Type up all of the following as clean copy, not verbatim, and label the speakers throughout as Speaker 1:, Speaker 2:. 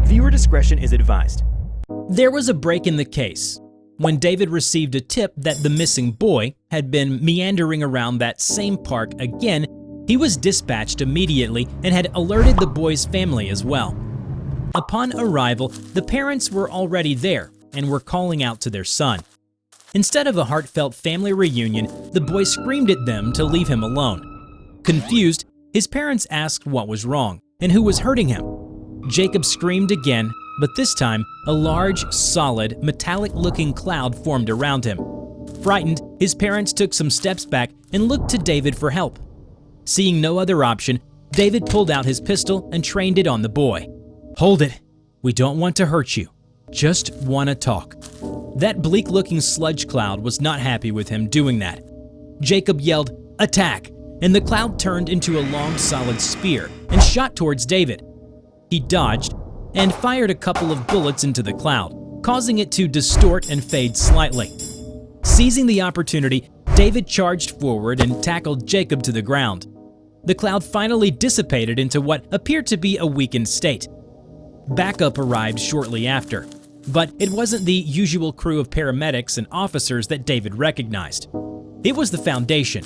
Speaker 1: Viewer discretion is advised.
Speaker 2: There was a break in the case when David received a tip that the missing boy had been meandering around that same park again. He was dispatched immediately and had alerted the boy's family as well. Upon arrival, the parents were already there and were calling out to their son. Instead of a heartfelt family reunion, the boy screamed at them to leave him alone. Confused, his parents asked what was wrong and who was hurting him. Jacob screamed again, but this time a large, solid, metallic-looking cloud formed around him. Frightened, his parents took some steps back and looked to David for help. Seeing no other option, David pulled out his pistol and trained it on the boy. "Hold it. We don't want to hurt you. Just want to talk." That bleak-looking sludge cloud was not happy with him doing that. Jacob yelled, "Attack!" and the cloud turned into a long, solid spear and shot towards David. He dodged and fired a couple of bullets into the cloud, causing it to distort and fade slightly. Seizing the opportunity, David charged forward and tackled Jacob to the ground. The cloud finally dissipated into what appeared to be a weakened state. Backup arrived shortly after, but it wasn't the usual crew of paramedics and officers that David recognized. It was the Foundation.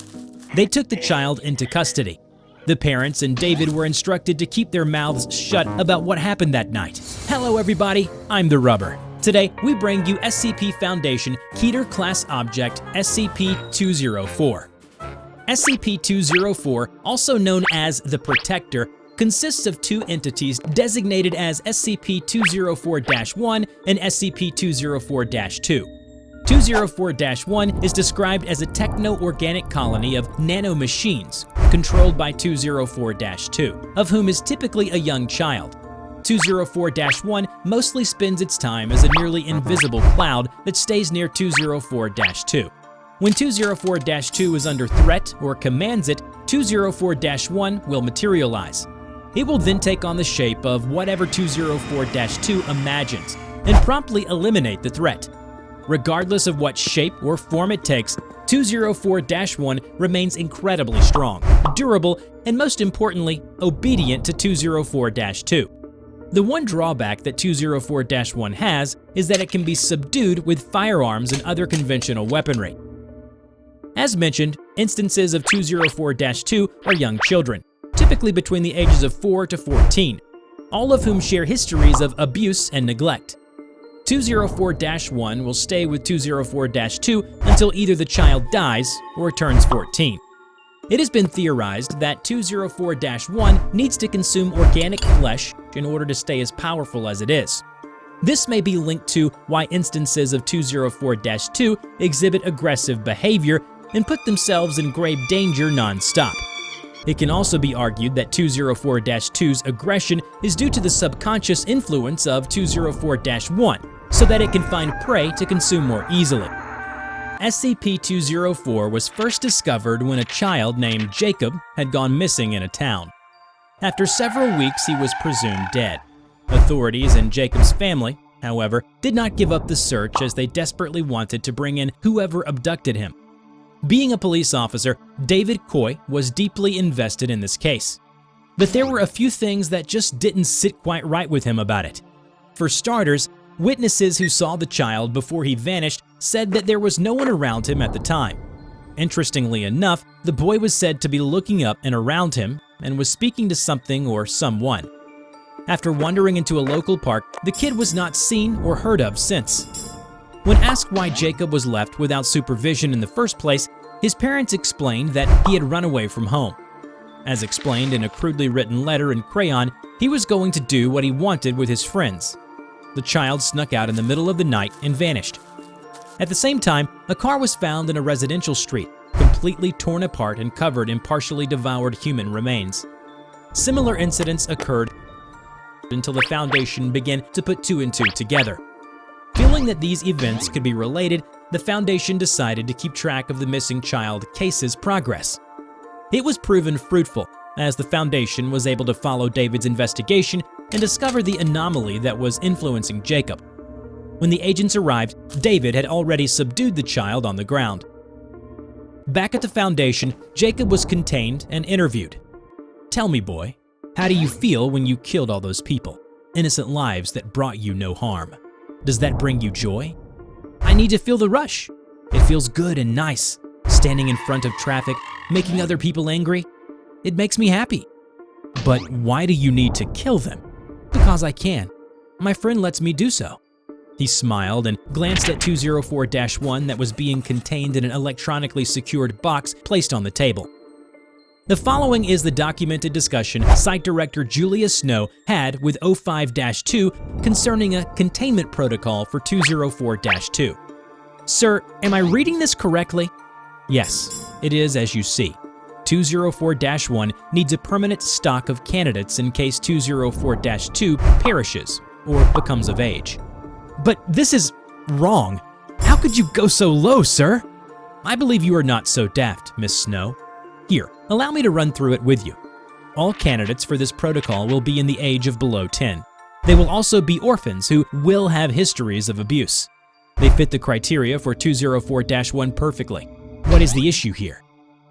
Speaker 2: They took the child into custody. The parents and David were instructed to keep their mouths shut about what happened that night. Hello everybody, I'm TheRubber. Today, we bring you SCP Foundation KETER Class Object SCP-204. SCP-204, also known as the Protector, consists of two entities designated as SCP-204-1 and SCP-204-2. 204-1 is described as a techno-organic colony of nano-machines controlled by 204-2, of whom is typically a young child. 204-1 mostly spends its time as a nearly invisible cloud that stays near 204-2. When 204-2 is under threat or commands it, 204-1 will materialize. It will then take on the shape of whatever 204-2 imagines and promptly eliminate the threat. Regardless of what shape or form it takes, 204-1 remains incredibly strong, durable, and most importantly, obedient to 204-2. The one drawback that 204-1 has is that it can be subdued with firearms and other conventional weaponry. As mentioned, instances of 204-2 are young children, typically between the ages of 4 to 14, all of whom share histories of abuse and neglect. 204-1 will stay with 204-2 until either the child dies or turns 14. It has been theorized that 204-1 needs to consume organic flesh in order to stay as powerful as it is. This may be linked to why instances of 204-2 exhibit aggressive behavior and put themselves in grave danger non-stop. It can also be argued that 204-2's aggression is due to the subconscious influence of 204-1, so that it can find prey to consume more easily. SCP-204 was first discovered when a child named Jacob had gone missing in a town. After several weeks, he was presumed dead. Authorities and Jacob's family, however, did not give up the search as they desperately wanted to bring in whoever abducted him. Being a police officer, David Coy was deeply invested in this case. But there were a few things that just didn't sit quite right with him about it. For starters, witnesses who saw the child before he vanished said that there was no one around him at the time. Interestingly enough, the boy was said to be looking up and around him and was speaking to something or someone. After wandering into a local park, the kid was not seen or heard of since. When asked why Jacob was left without supervision in the first place, his parents explained that he had run away from home. As explained in a crudely written letter in crayon, he was going to do what he wanted with his friends. The child snuck out in the middle of the night and vanished. At the same time, a car was found in a residential street, completely torn apart and covered in partially devoured human remains. Similar incidents occurred until the Foundation began to put two and two together. Feeling that these events could be related, the Foundation decided to keep track of the missing child case's progress. It was proven fruitful, as the Foundation was able to follow David's investigation and discover the anomaly that was influencing Jacob. When the agents arrived, David had already subdued the child on the ground. Back at the Foundation, Jacob was contained and interviewed. "Tell me, boy, how do you feel when you killed all those people?" innocent lives that brought you no harm. Does that bring you joy? I need to feel the rush. It feels good and nice, standing in front of traffic, making other people angry. It makes me happy. But why do you need to kill them? Because I can. My friend lets me do so. He smiled and glanced at 204-1 that was being contained in an electronically secured box placed on the table. The following is the documented discussion Site Director Julia Snow had with 05-2 concerning a containment protocol for 204-2. Sir, am I reading this correctly? Yes, it is as you see. 204-1 needs a permanent stock of candidates in case 204-2 perishes or becomes of age. But this is wrong. How could you go so low, sir? I believe you are not so daft, Miss Snow. Here, allow me to run through it with you. All candidates for this protocol will be in the age of below 10. They will also be orphans who will have histories of abuse. They fit the criteria for 204-1 perfectly. What is the issue here?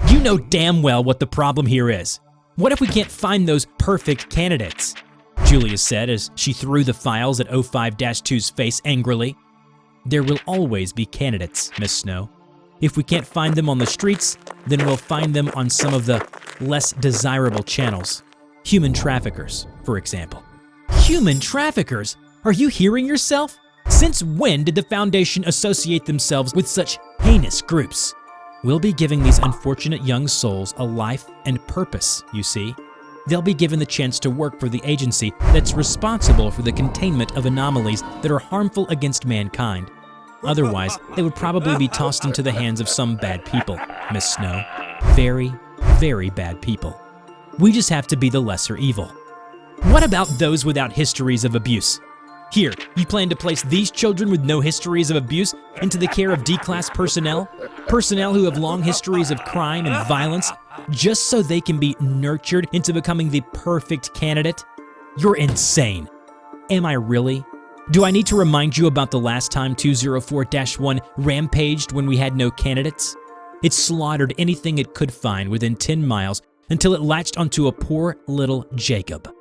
Speaker 2: You know damn well what the problem here is. What if we can't find those perfect candidates? Julia said as she threw the files at 05-2's face angrily. There will always be candidates, Miss Snow. If we can't find them on the streets, then we'll find them on some of the less desirable channels. Human traffickers, for example. Human traffickers? Are you hearing yourself? Since when did the Foundation associate themselves with such heinous groups? We'll be giving these unfortunate young souls a life and purpose, you see. They'll be given the chance to work for the agency that's responsible for the containment of anomalies that are harmful against mankind. Otherwise, they would probably be tossed into the hands of some bad people, Miss Snow. Very, very bad people. We just have to be the lesser evil. What about those without histories of abuse? Here, you plan to place these children with no histories of abuse into the care of D-class personnel? Personnel who have long histories of crime and violence, just so they can be nurtured into becoming the perfect candidate? You're insane. Am I really? Do I need to remind you about the last time 204-1 rampaged when we had no candidates? It slaughtered anything it could find within 10 miles until it latched onto a poor little Jacob.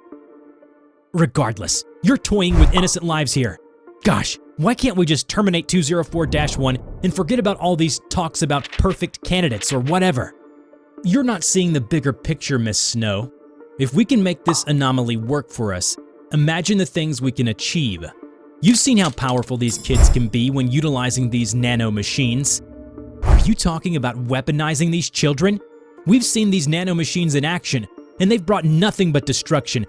Speaker 2: Regardless, you're toying with innocent lives here. Gosh, why can't we just terminate 204-1 and forget about all these talks about perfect candidates or whatever? You're not seeing the bigger picture, Miss Snow. If we can make this anomaly work for us, imagine the things we can achieve. You've seen how powerful these kids can be when utilizing these nano-machines. Are you talking about weaponizing these children? We've seen these nano-machines in action, and they've brought nothing but destruction.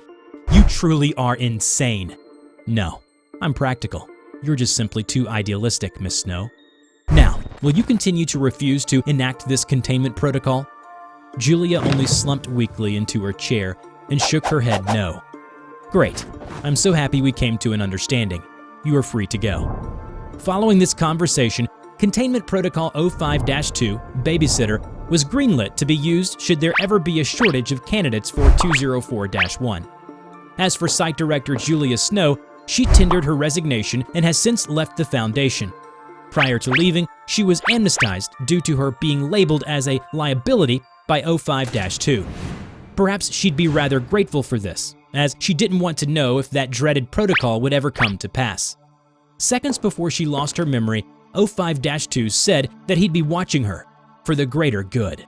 Speaker 2: You truly are insane. No, I'm practical. You're just simply too idealistic, Miss Snow. Now, will you continue to refuse to enact this containment protocol? Julia only slumped weakly into her chair and shook her head no. Great. I'm so happy we came to an understanding. You are free to go. Following this conversation, Containment Protocol 05-2, Babysitter, was greenlit to be used should there ever be a shortage of candidates for 204-1. As for Site Director Julia Snow, she tendered her resignation and has since left the Foundation. Prior to leaving, she was amnestized due to her being labeled as a liability by 05-2. Perhaps she'd be rather grateful for this, as she didn't want to know if that dreaded protocol would ever come to pass. Seconds before she lost her memory, 05-2 said that he'd be watching her for the greater good.